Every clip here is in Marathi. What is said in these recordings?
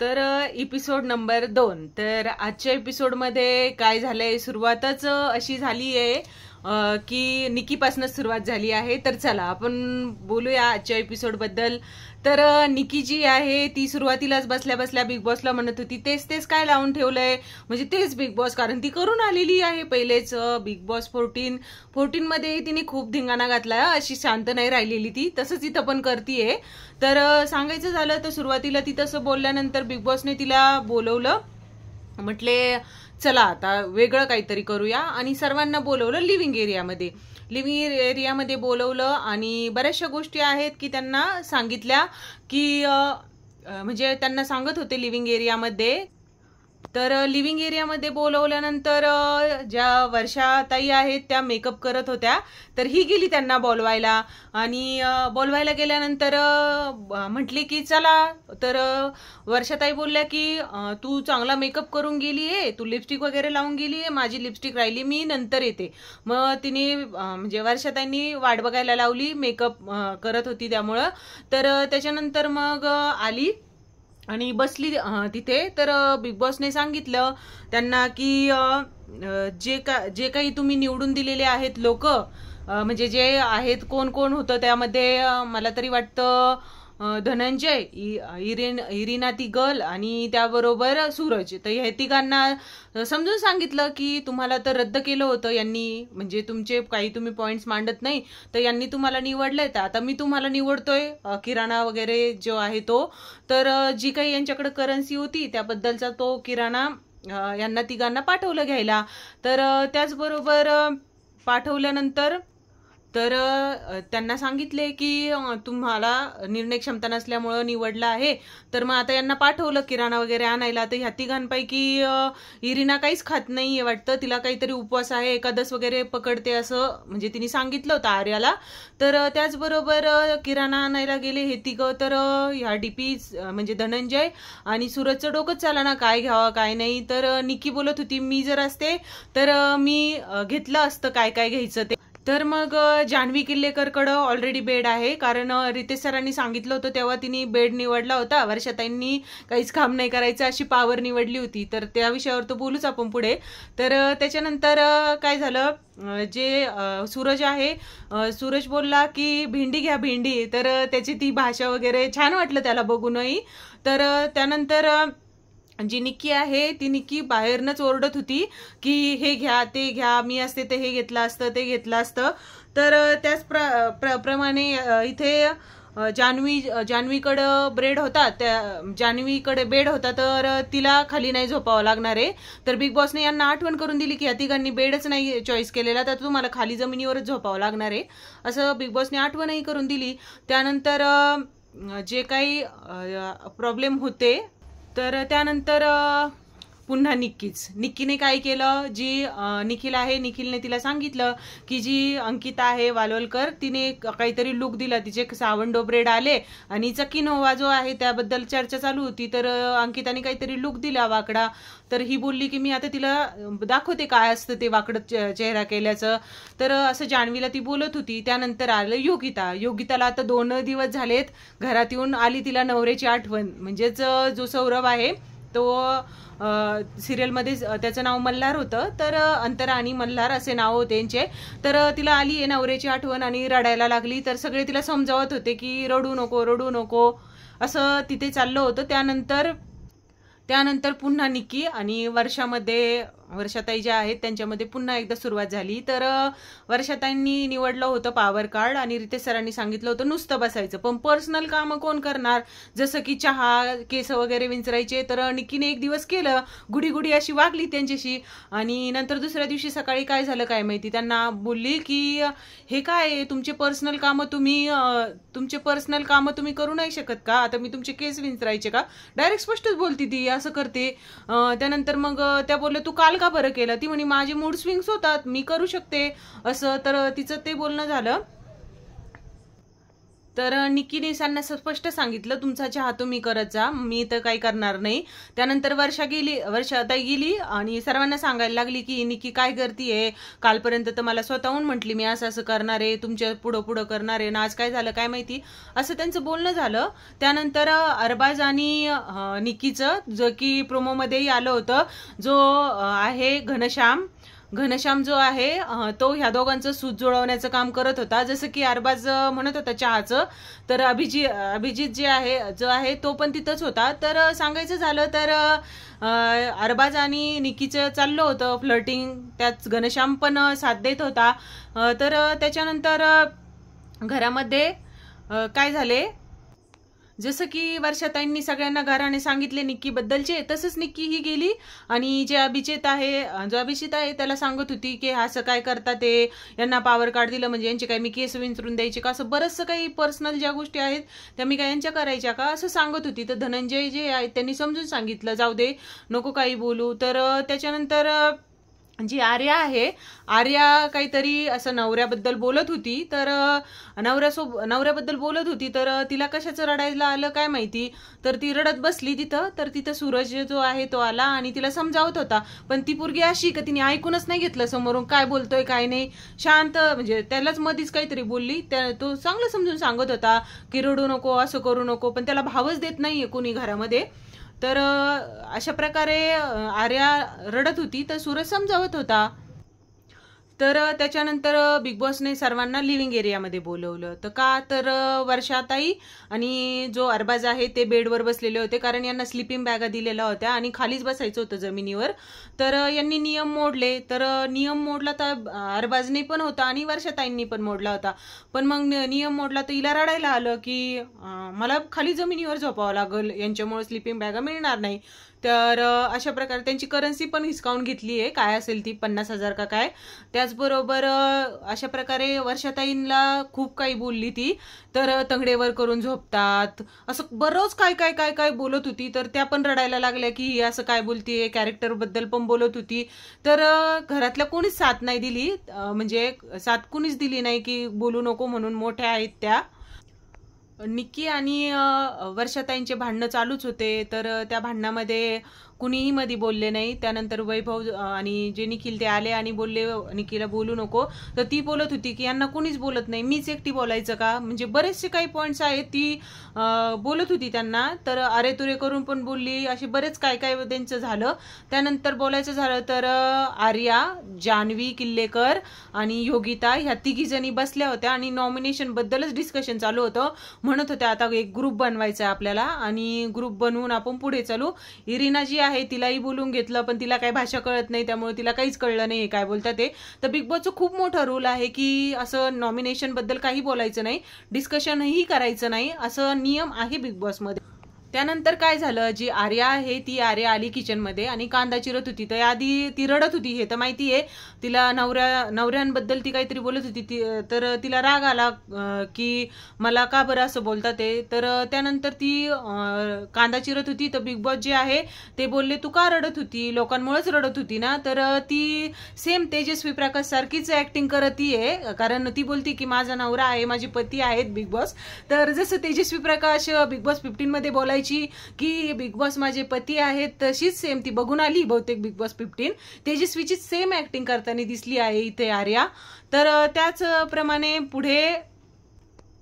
तर एपिसोड नंबर 2. तर आजच्या एपिसोडमध्ये काय झालंय, सुरुवातच अशी झाली आहे की निकीपासूनच सुरुवात झाली आहे. तर चला आपण बोलूया आजच्या एपिसोडबद्दल. तर निकी जी आहे ती सुरुवातीलाच बसल्या बसल्या बिग बॉसला म्हणत होती तेच तेच काय लावून ठेवलंय, म्हणजे तेच बिग बॉस, कारण ती करून आलेली आहे पहिलेच बिग बॉस 14 मध्ये तिने खूप धिंगाणा घातला, अशी शांत नाही राहिलेली ती, तसंच इथं पण करतीये. तर सांगायचं झालं तर सुरुवातीला ती तसं बोलल्यानंतर बिग बॉसने तिला बोलवलं, म्हटले चला आता वेगळं काहीतरी करूया, आणि सर्वांना बोलवलं लिव्हिंग एरियामध्ये बोलवलं आणि बऱ्याचशा गोष्टी आहेत की त्यांना सांगितल्या की म्हणजे त्यांना सांगत होते लिव्हिंग एरियामध्ये. तर लिव्हिंग एरियामध्ये बोलवल्यानंतर ज्या वर्षाताई आहेत त्या मेकअप करत होत्या, तर ही गेली त्यांना बोलवायला, आणि बोलवायला गेल्यानंतर म्हटली की चला. तर वर्षाताई बोलल्या की तू चांगला मेकअप करून गेली आहे, तू लिपस्टिक वगैरे लावून गेली आहे, माझी लिपस्टिक राहिली, मी नंतर येते. मग तिने म्हणजे वर्षाताईंनी वाट बघायला लावली, मेकअप करत होती त्यामुळं. तर त्याच्यानंतर मग आली आणि बसली तिथे. तर बिग बॉसने सांगितलं त्यांना की जे काही तुम्ही निवडून दिलेले आहेत लोक, म्हणजे जे आहेत कोण कोण होतं त्यामध्ये, मला तरी वाटतं धनंजय, इरिना ती गर्ल, आणि त्याबरोबर सूरज. तर ह्या तिघांना समजून सांगितलं की तुम्हाला तर रद्द केलं होतं यांनी, म्हणजे तुमचे काही तुम्ही पॉइंट्स मांडत नाही, तर यांनी तुम्हाला निवडलंय, तर आता मी तुम्हाला निवडतोय, किराणा वगैरे जो आहे तो. तर जी काही यांच्याकडे करन्सी होती त्याबद्दलचा तो किराणा यांना तिघांना पाठवलं घ्यायला. तर त्याचबरोबर पाठवल्यानंतर तर त्यांना सांगितले की तुम्हाला निर्णय क्षमता नसल्यामुळं निवडलं आहे, तर मग आता यांना पाठवलं किराणा वगैरे आणायला. तर ह्या तिघांपैकी इरिना काहीच खात नाहीये वाटतं, तिला काहीतरी उपवास आहे, एकादश वगैरे पकडते असं म्हणजे तिने सांगितलं होतं आर्याला. तर त्याचबरोबर किराणा आणायला गेले हे तिघं. तर ह्या डीपी म्हणजे धनंजय आणि सूरजचं डोकंच चाला ना, काय घ्यावं काय नाही. तर निकी बोलत होती मी जर असते तर मी घेतलं असतं काय काय घ्यायचं ते. तर मग जान्हवी किल्लेकरकडं ऑलरेडी बेड आहे, कारण रितेश सरांनी सांगितलं होतं तेव्हा तिने बेड निवडला होता. वर्षाताईंनी काहीच काम नाही करायचं अशी पावर निवडली होती, तर त्या विषयावर तो बोलूच आपण पुढे. तर त्याच्यानंतर काय झालं, जे सूरज आहे, सूरज बोलला की भेंडी घ्या भेंडी. तर त्याची ती भाषा वगैरे छान वाटलं त्याला बघूनही. तर त्यानंतर जी निक्की आहे ती निक्की बाहेरनच ओरडत होती की हे घ्या ते घ्या, मी असते ते हे घेतलं असतं ते घेतलं असतं. तर त्याच प्रमाणे इथे जान्हवीकडं ब्रेड होता, त्या जान्हवीकडे बेड होता, तर तिला खाली नाही झोपावं लागणार आहे. तर बिग बॉसने यांना आठवण करून दिली की या तिघांनी बेडच नाही चॉईस केलेला, तर तुम्हाला खाली जमिनीवरच झोपावं लागणार आहे, असं बिग बॉसने आठवणही करून दिली. त्यानंतर जे काही प्रॉब्लेम होते, तर त्यानंतर पुन्हा निक्कीने काय केलं, जी निखिल आहे निखिलने तिला सांगितलं की जी अंकिता आहे वालोलकर, तिने काहीतरी लुक दिला, तिचे सावंडो ब्रेड आले आणि चकी नोवा जो आहे त्याबद्दल चर्चा चालू होती. तर अंकिताने काहीतरी लुक दिला वाकडा. तर ही बोलली की मी आता तिला दाखवते काय असतं ते वाकडं चेहरा केल्याचं. तर असं जान्हवीला ती बोलत होती. त्यानंतर आलं योगिताला आता 2 दिवस झालेत घरात येऊन आली तिला नवऱ्याची आठवण, म्हणजेच जो सौरभ आहे तो सिरियलमध्ये त्याचं नाव मल्हार होतं, तर अंतरा आणि मल्हार असे नाव होते त्यांचे. तर तिला आली आहे नवऱ्याची आठवण आणि रडायला लागली. तर सगळे तिला समजावत होते की रडू नको असं तिथे चाललं होतं. त्यानंतर पुन्हा निक्की आणि वर्षाताई ज्या आहेत त्यांच्यामध्ये पुन्हा एकदा सुरुवात झाली. तर वर्षाताईंनी निवडलं होतं पॉवर कार्ड आणि रितेश सरांनी सांगितलं होतं नुसतं बसायचं, पण पर्सनल कामं कोण करणार, जसं की चहा केस वगैरे विंचरायचे. तर निक्कीने एक दिवस केलं, गुडी अशी वागली त्यांच्याशी, आणि नंतर दुसऱ्या दिवशी सकाळी काय झालं काय माहिती, त्यांना बोलली की हे काय तुमचे पर्सनल कामं तुम्ही करू नाही शकत का, आता मी तुमचे केस विंचरायचे का, डायरेक्ट स्पष्टच बोलती ती, असं करते. त्यानंतर मग त्या बोलल्या तू काल का बरं केलं, ती म्हणे माझे मूड स्विंग्स होतात, मी करू शकते असं. तर तिचं ते बोलणं झालं. तर निक्कीने त्यांना स्पष्ट सांगितलं तुमचा चहा तुम्ही करत जा, मी तर काही करणार नाही. त्यानंतर वर्षाताई गेली आणि सर्वांना सांगायला लागली की निक्की काय करतीये, कालपर्यंत तर मला स्वतःहून म्हटली मी असं असं करणार आहे, तुमच्या पुढं पुढं करणार आहे ना, आज काय झालं काय माहिती, असं त्यांचं बोलणं झालं. त्यानंतर अरबाज आणि निक्कीचं जो की प्रोमोमध्येही आलं होतं, जो आहे घनश्याम जो आहे तो ह्या दोघांचं सूत जुळवण्याचं काम करत होता. जसं की अरबाज म्हणत होता चहाचं, तर अभिजित जो आहे तो पण तिथंच होता. तर सांगायचं झालं तर अरबाज आणि निक्कीचं चाललं होतं फ्लर्टिंग, त्यात घनश्याम पण साथ देत होता. तर त्याच्यानंतर घरामध्ये काय झाले, जसं की वर्षाताईंनी सगळ्यांना घराने सांगितले निक्की बद्दलचे, तसंच निक्की ही गेली आणि जो अभिजित आहे त्याला सांगत होती की असं काय करता ते, यांना पॉवर कार्ड दिलं म्हणजे यांचे काय मी केस विंचरून द्यायचे का, असं बरंचसं काही पर्सनल ज्या गोष्टी आहेत त्या मी काय यांच्या करायच्या का, असं सांगत होती. तर धनंजय जे आहेत त्यांनी समजून सांगितलं जाऊ दे नको काही बोलू. तर त्याच्यानंतर जी आर्या काहीतरी असं नवऱ्याबद्दल बोलत होती, तर नवऱ्याबद्दल बोलत होती, तर तिला कशाचं रडायला आलं काय माहिती, तर ती रडत बसली तिथं. तर तिथं सूरज जो आहे तो आला आणि तिला समजावत होता, पण ती पोरगी अशी का तिने ऐकूनच नाही घेतलं समोरून काय बोलतोय काय नाही, शांत म्हणजे त्यालाच मधीच काहीतरी बोलली. तो चांगलं समजून सांगत होता की रडू नको असं करू नको, पण त्याला भावच देत नाहीये कोणी घरामध्ये. तर अशा प्रकारे आर्या रडत होती, तर सूरज समजावत होता. तर त्याच्यानंतर बिग बॉसने सर्वांना लिव्हिंग एरियामध्ये बोलवलं. तर का तर वर्षाताई आणि जो अरबाज आहे ते बेडवर बसलेले होते, कारण यांना स्लीपिंग बॅगा दिलेल्या होत्या आणि खालीच बसायचं होतं जमिनीवर. तर यांनी नियम मोडले. तर नियम मोडला तर अरबाजने पण होता आणि वर्षाताईंनी पण मोडला होता. पण मग नियम मोडला तर हिला रडायला आलं की मला खाली जमिनीवर झोपावं लागल, यांच्यामुळे स्लीपिंग बॅगा मिळणार नाही. तर अशा प्रकारे त्यांची करन्सी पण हिसकावून घेतली आहे, काय असेल ती 50,000 का काय. त्याचबरोबर अशा प्रकारे वर्षाताईंना खूप काही बोलली ती, तर तंगडेवर करून झोपतात असं बरंच काय काय काय काय बोलत होती. तर त्या पण रडायला लागल्या की ही असं काय बोलतीये, कॅरेक्टर बद्दल पण बोलत होती. तर घरातल्या कोणीच साथ नाही दिली, म्हणजे साथ कोणीच दिली नाही की बोलू नको म्हणून, मोठ्या आहेत त्या. निक्की आणि वर्षाताईंचे भांडणं चालूच होते. तर त्या भांडणामध्ये कुणीही मध्ये बोलले नाही. त्यानंतर वैभव आणि जे निखिल ते आले आणि बोलले निखिलला बोलू नको. तर ती बोलत होती की यांना कुणीच बोलत नाही, मीच एकटी बोलायचं का, म्हणजे बरेचसे काही पॉईंट्स आहेत ती बोलत होती त्यांना. तर अरे तुरे करून पण बोलली, असे बरेच काय काय त्यांचं झालं. त्यानंतर बोलायचं झालं तर आर्या, जान्हवी किल्लेकर आणि योगिता ह्या तिघी जणी बसल्या होत्या आणि नॉमिनेशन बद्दलच डिस्कशन चालू होतं. म्हणत होत्या आता एक ग्रुप बनवायचा आहे आपल्याला आणि ग्रुप बनवून आपण पुढे चालू. इरिना जी आहे तिलाही बोलून घेतलं, पण तिला काही भाषा कळत नाही, त्यामुळे तिला काहीच कळलं नाही काय बोलतात ते. तर बिग बॉसचं खूप मोठा रूल आहे की असं नॉमिनेशन बद्दल काही बोलायचं नाही, डिस्कशनही करायचं नाही, असं नियम आहे बिग बॉस मध्ये. त्यानंतर काय झालं, जी आर्या आहे ती आर्या आली किचनमध्ये आणि कांदा चिरत होती. तर आधी ती रडत होती, हे तर माहितीये तिला, नवऱ्यांबद्दल ती काहीतरी बोलत होती. तर तिला राग आला की मला का बरं असं बोलतात ते. तर त्यानंतर ती कांदा चिरत होती. तर बिग बॉस जे आहे ते बोलले तू का रडत होती, लोकांमुळेच रडत होती ना. तर ती सेम तेजस्वी प्रकाश सारखीच ऍक्टिंग करतीये, कारण ती बोलती की माझा नवरा आहे, माझे पती आहेत बिग बॉस. तर जसं तेजस्वी प्रकाश बिग बॉस 15 मध्ये बोलायची की बिग बॉस माझे पती आहेत, तशीच सेम ती बघून आली बहुतेक बिग बॉस 15, तेजस्वीची सेम ऍक्टिंग करताना दिसली आहे इथे आर्या. तर त्याचप्रमाणे पुढे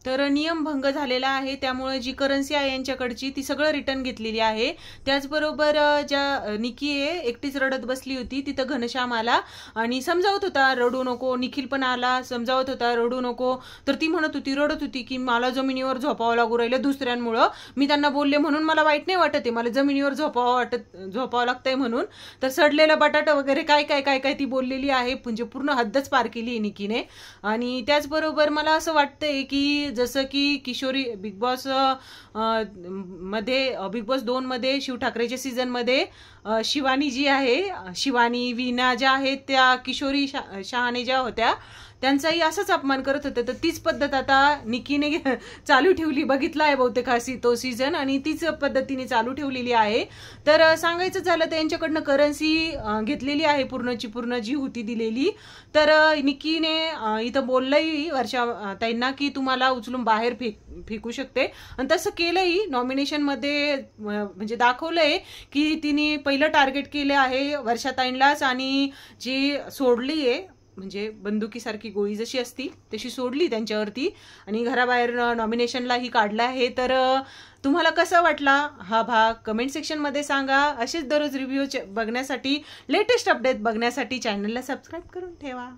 तर नियम भंग झालेला आहे, त्यामुळे जी करन्सी आहे यांच्याकडची ती सगळं रिटर्न घेतलेली आहे. त्याचबरोबर ज्या निकी आहे एकटीच रडत बसली होती, तिथं घनश्याम आला आणि समजावत होता रडू नको. निखिल पण आला, समजावत होता रडू नको. तर ती म्हणत होती, रडत होती की मला जमिनीवर झोपावं लागू राहिलं दुसऱ्यांमुळं, मी त्यांना बोलले म्हणून मला वाईट नाही वाटत आहे, मला जमिनीवर झोपावं लागतंय म्हणून. तर सडलेलं बटाटा वगैरे काय काय काय काय ती बोललेली आहे, म्हणजे पूर्ण हद्दच पार केली निकीने. आणि त्याचबरोबर मला असं वाटतंय की जसं की किशोरी बिग बॉस मध्ये, बिग बॉस 2 मध्ये शिव ठाकरेच्या सीझन मध्ये शिवानी जी आहे, शिवानी वीणा ज्या आहेत त्या किशोरी शहाणे ज्या होत्या, त्यांचाही असाच अपमान करत होते. तर तीच पद्धत आता निकीने चालू ठेवली. बघितला आहे बहुतेक हा तो सीझन, आणि तीच पद्धतीने चालू ठेवलेली आहे. तर सांगायचं झालं तर यांच्याकडनं करन्सी घेतलेली आहे पूर्णची पूर्ण जी होती दिलेली. तर निकीने इथं बोललंही वर्षा ताईंना की तुम्हाला उचलून बाहेर फेकू शकते, आणि तसं केलंही. नॉमिनेशन मध्ये म्हणजे दाखवलंय की तिने पहिलं टार्गेट केलं आहे वर्षाताईंलाच, आणि जी सोडली आहे म्हणजे बंदुकीसारखी गोळी जशी असती तशी सोडली त्यांच्यावरती, आणि घराबाहेर नॉमिनेशनलाही काढलं आहे. तर तुम्हाला कसा वाटला हा भाग कमेंट सेक्शनमध्ये सांगा. असेच दररोज रिव्ह्यू बघण्यासाठी, लेटेस्ट अपडेट बघण्यासाठी चॅनलला सबस्क्राईब करून ठेवा.